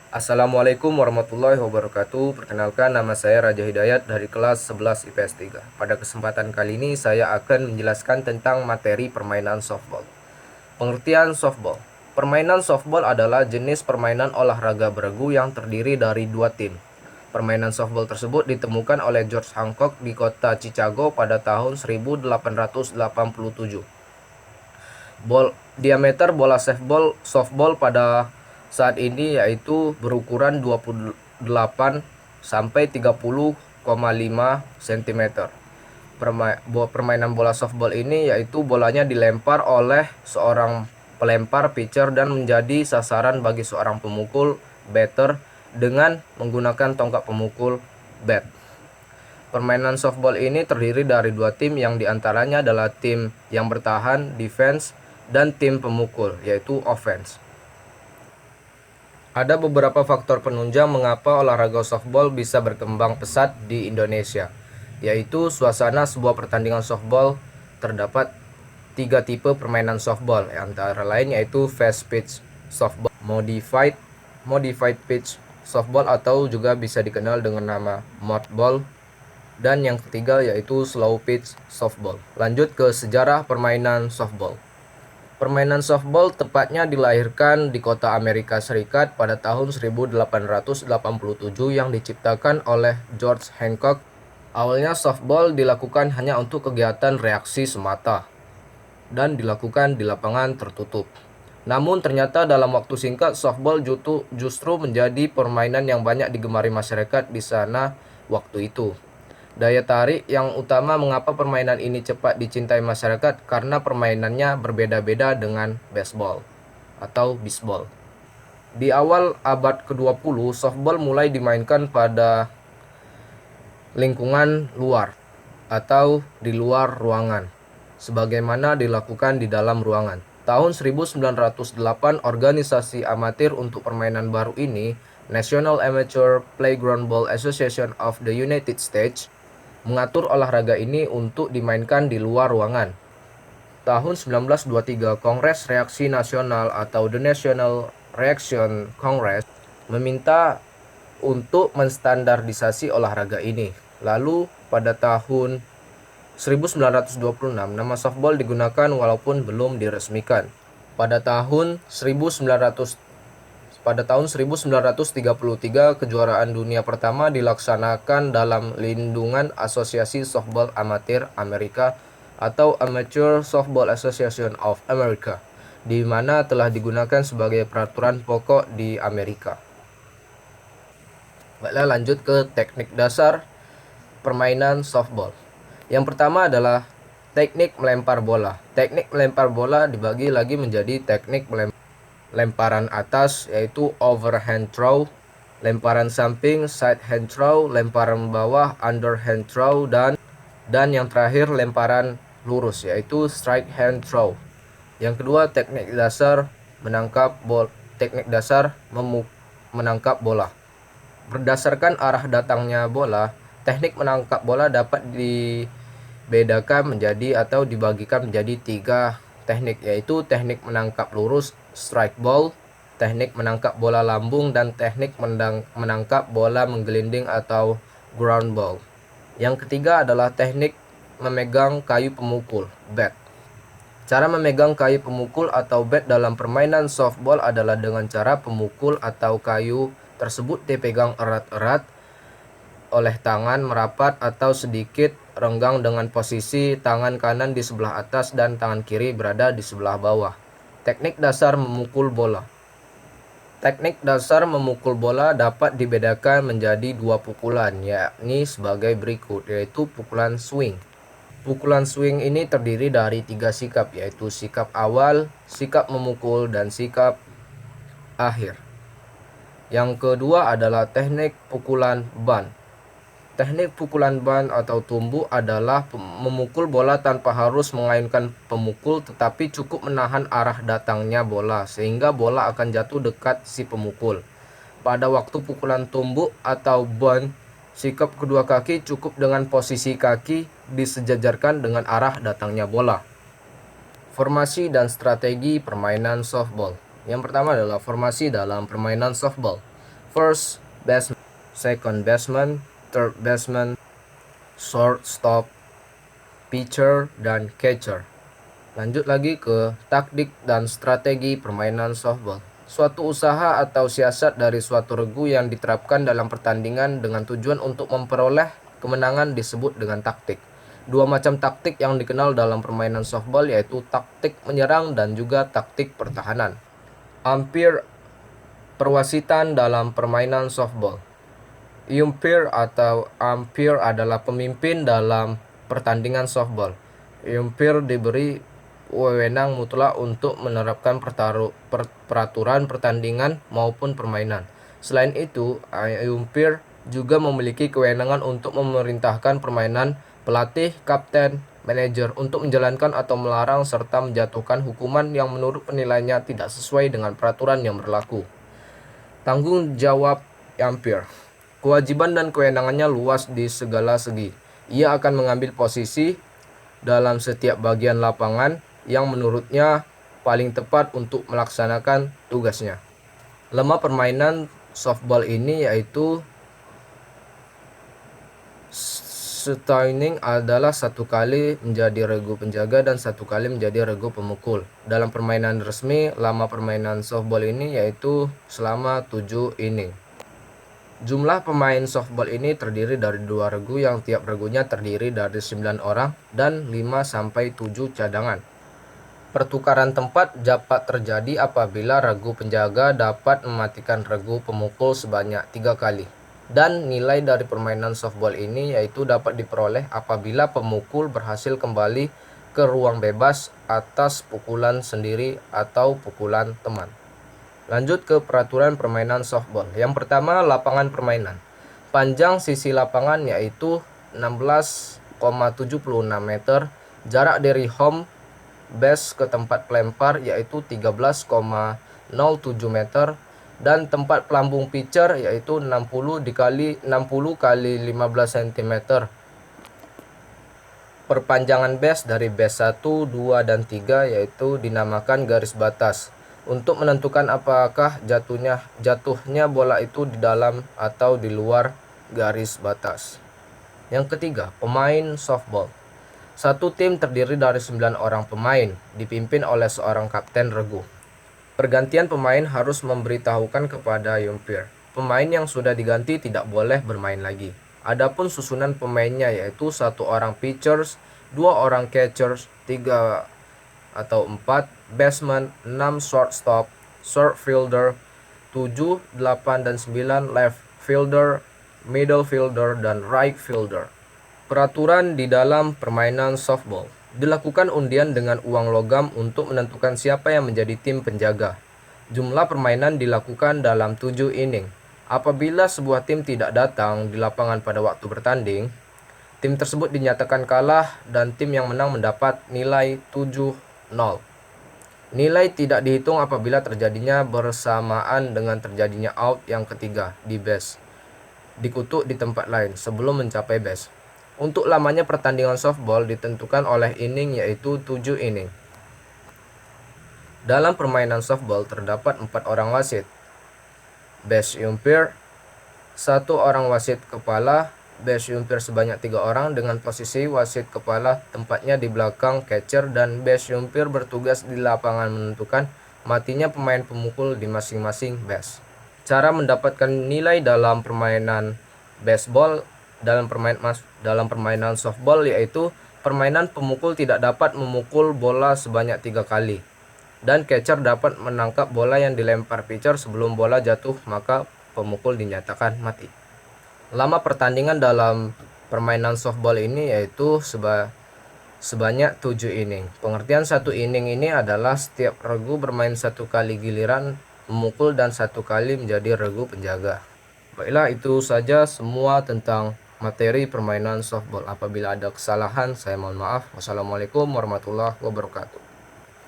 Assalamualaikum warahmatullahi wabarakatuh. Perkenalkan, nama saya Raja Hidayat dari kelas 11 IPS 3. Pada kesempatan kali ini saya akan menjelaskan tentang materi permainan softball. Pengertian softball. Permainan softball adalah jenis permainan olahraga beregu yang terdiri dari dua tim. Permainan softball tersebut ditemukan oleh George Hancock di kota Chicago pada tahun 1887. Diameter bola softball pada saat ini yaitu berukuran 28 sampai 30,5 cm. Permainan bola softball ini yaitu bolanya dilempar oleh seorang pelempar pitcher dan menjadi sasaran bagi seorang pemukul batter dengan menggunakan tongkat pemukul bat. Permainan softball ini terdiri dari dua tim yang diantaranya adalah tim yang bertahan, defense, dan tim pemukul, yaitu offense. Ada beberapa faktor penunjang mengapa olahraga softball bisa berkembang pesat di Indonesia, yaitu suasana sebuah pertandingan softball. Terdapat tiga tipe permainan softball, antara lain yaitu fast pitch softball, modified pitch softball atau juga bisa dikenal dengan nama modball, dan yang ketiga yaitu slow pitch softball. Lanjut ke sejarah permainan softball. Permainan softball tepatnya dilahirkan di kota Amerika Serikat pada tahun 1887 yang diciptakan oleh George Hancock. Awalnya softball dilakukan hanya untuk kegiatan reaksi semata dan dilakukan di lapangan tertutup. Namun ternyata dalam waktu singkat softball justru menjadi permainan yang banyak digemari masyarakat di sana waktu itu. Daya tarik yang utama mengapa permainan ini cepat dicintai masyarakat karena permainannya berbeda-beda dengan baseball atau bisbol. Di awal abad ke-20, softball mulai dimainkan pada lingkungan luar atau di luar ruangan, sebagaimana dilakukan di dalam ruangan. Tahun 1908, organisasi amatir untuk permainan baru ini, National Amateur Playground Ball Association of the United States, mengatur olahraga ini untuk dimainkan di luar ruangan. Tahun 1923, Kongres Reaksi Nasional atau The National Reaction Congress meminta untuk menstandardisasi olahraga ini. Lalu pada tahun 1926, nama softball digunakan walaupun belum diresmikan. Pada tahun 1933, kejuaraan dunia pertama dilaksanakan dalam lindungan Asosiasi Softball Amatir Amerika atau Amateur Softball Association of America, di mana telah digunakan sebagai peraturan pokok di Amerika. Baiklah, lanjut ke teknik dasar permainan softball. Yang pertama adalah teknik melempar bola. Teknik melempar bola dibagi lagi menjadi teknik lemparan atas yaitu overhand throw, lemparan samping side hand throw, lemparan bawah underhand throw, dan yang terakhir lemparan lurus yaitu strike hand throw. Yang kedua teknik dasar menangkap menangkap bola. Berdasarkan arah datangnya bola, teknik menangkap bola dapat dibedakan menjadi atau dibagikan menjadi tiga teknik, yaitu teknik menangkap lurus strike ball, teknik menangkap bola lambung, dan teknik menangkap bola menggelinding atau ground ball. Yang ketiga adalah teknik memegang kayu pemukul bat. Cara memegang kayu pemukul atau bat dalam permainan softball adalah dengan cara pemukul atau kayu tersebut dipegang erat-erat oleh tangan merapat atau sedikit renggang dengan posisi tangan kanan di sebelah atas dan tangan kiri berada di sebelah bawah. Teknik dasar memukul bola. Teknik dasar memukul bola dapat dibedakan menjadi dua pukulan, yakni sebagai berikut, yaitu pukulan swing. Pukulan swing ini terdiri dari tiga sikap, yaitu sikap awal, sikap memukul, dan sikap akhir. Yang kedua adalah teknik pukulan bunt. Teknik pukulan bunt atau tumbuk adalah memukul bola tanpa harus mengainkan pemukul, tetapi cukup menahan arah datangnya bola sehingga bola akan jatuh dekat si pemukul. Pada waktu pukulan tumbuk atau bunt, sikap kedua kaki cukup dengan posisi kaki disejajarkan dengan arah datangnya bola. Formasi dan strategi permainan softball. Yang pertama adalah formasi dalam permainan softball. first baseman, second baseman, third baseman, shortstop, pitcher, dan catcher. Lanjut lagi ke taktik dan strategi permainan softball. Suatu usaha atau siasat dari suatu regu yang diterapkan dalam pertandingan dengan tujuan untuk memperoleh kemenangan disebut dengan taktik. Dua macam taktik yang dikenal dalam permainan softball yaitu taktik menyerang dan juga taktik pertahanan. Umpire perwasitan dalam permainan softball. Umpire atau umpire adalah pemimpin dalam pertandingan softball. Umpire diberi wewenang mutlak untuk menerapkan peraturan pertandingan maupun permainan. Selain itu, umpire juga memiliki kewenangan untuk memerintahkan permainan, pelatih, kapten, manajer untuk menjalankan atau melarang serta menjatuhkan hukuman yang menurut penilaiannya tidak sesuai dengan peraturan yang berlaku. Tanggung jawab umpire. Kewajiban dan kewenangannya luas di segala segi. Ia akan mengambil posisi dalam setiap bagian lapangan yang menurutnya paling tepat untuk melaksanakan tugasnya. Lemah permainan softball ini yaitu stunning adalah satu kali menjadi regu penjaga dan satu kali menjadi regu pemukul. Dalam permainan resmi, lama permainan softball ini yaitu selama 7 inning. Jumlah pemain softball ini terdiri dari 2 regu yang tiap regunya terdiri dari 9 orang dan 5-7 cadangan. Pertukaran tempat dapat terjadi apabila regu penjaga dapat mematikan regu pemukul sebanyak 3 kali. Dan nilai dari permainan softball ini yaitu dapat diperoleh apabila pemukul berhasil kembali ke ruang bebas atas pukulan sendiri atau pukulan teman. Lanjut ke peraturan permainan softball. Yang pertama, lapangan permainan. Panjang sisi lapangan yaitu 16,76 meter. Jarak dari home base ke tempat pelempar yaitu 13,07 meter. Dan tempat pelambung pitcher yaitu 60 kali 15 cm. Perpanjangan base dari base 1, 2, dan 3 yaitu dinamakan garis batas. Untuk menentukan apakah jatuhnya bola itu di dalam atau di luar garis batas. Yang ketiga, pemain softball. Satu tim terdiri dari 9 orang pemain, dipimpin oleh seorang kapten regu. Pergantian pemain harus memberitahukan kepada umpire. Pemain yang sudah diganti tidak boleh bermain lagi. Adapun susunan pemainnya yaitu 1 orang pitchers, 2 orang catchers, 3 atau 4 baseman, 6 shortstop, short fielder, 7, 8, dan 9 left fielder, middle fielder, dan right fielder. Peraturan di dalam permainan softball. Dilakukan undian dengan uang logam untuk menentukan siapa yang menjadi tim penjaga. Jumlah permainan dilakukan dalam 7 inning. Apabila sebuah tim tidak datang di lapangan pada waktu bertanding, tim tersebut dinyatakan kalah dan tim yang menang mendapat nilai 7-0. Nilai tidak dihitung apabila terjadinya bersamaan dengan terjadinya out yang ketiga di base, dikutuk di tempat lain sebelum mencapai base. Untuk lamanya pertandingan softball ditentukan oleh inning yaitu 7 inning. Dalam permainan softball terdapat 4 orang wasit. Base umpire, 1 orang wasit kepala. Base umpire sebanyak 3 orang dengan posisi wasit kepala tempatnya di belakang catcher, dan base umpire bertugas di lapangan menentukan matinya pemain pemukul di masing-masing base. Cara mendapatkan nilai dalam permainan baseball dalam permainan softball yaitu permainan pemukul tidak dapat memukul bola sebanyak 3 kali dan catcher dapat menangkap bola yang dilempar pitcher sebelum bola jatuh, maka pemukul dinyatakan mati. Lama pertandingan dalam permainan softball ini yaitu sebanyak 7 inning. Pengertian 1 inning ini adalah setiap regu bermain 1 kali giliran memukul dan 1 kali menjadi regu penjaga. Baiklah, itu saja semua tentang materi permainan softball. Apabila ada kesalahan, saya mohon maaf. Wassalamualaikum warahmatullahi wabarakatuh.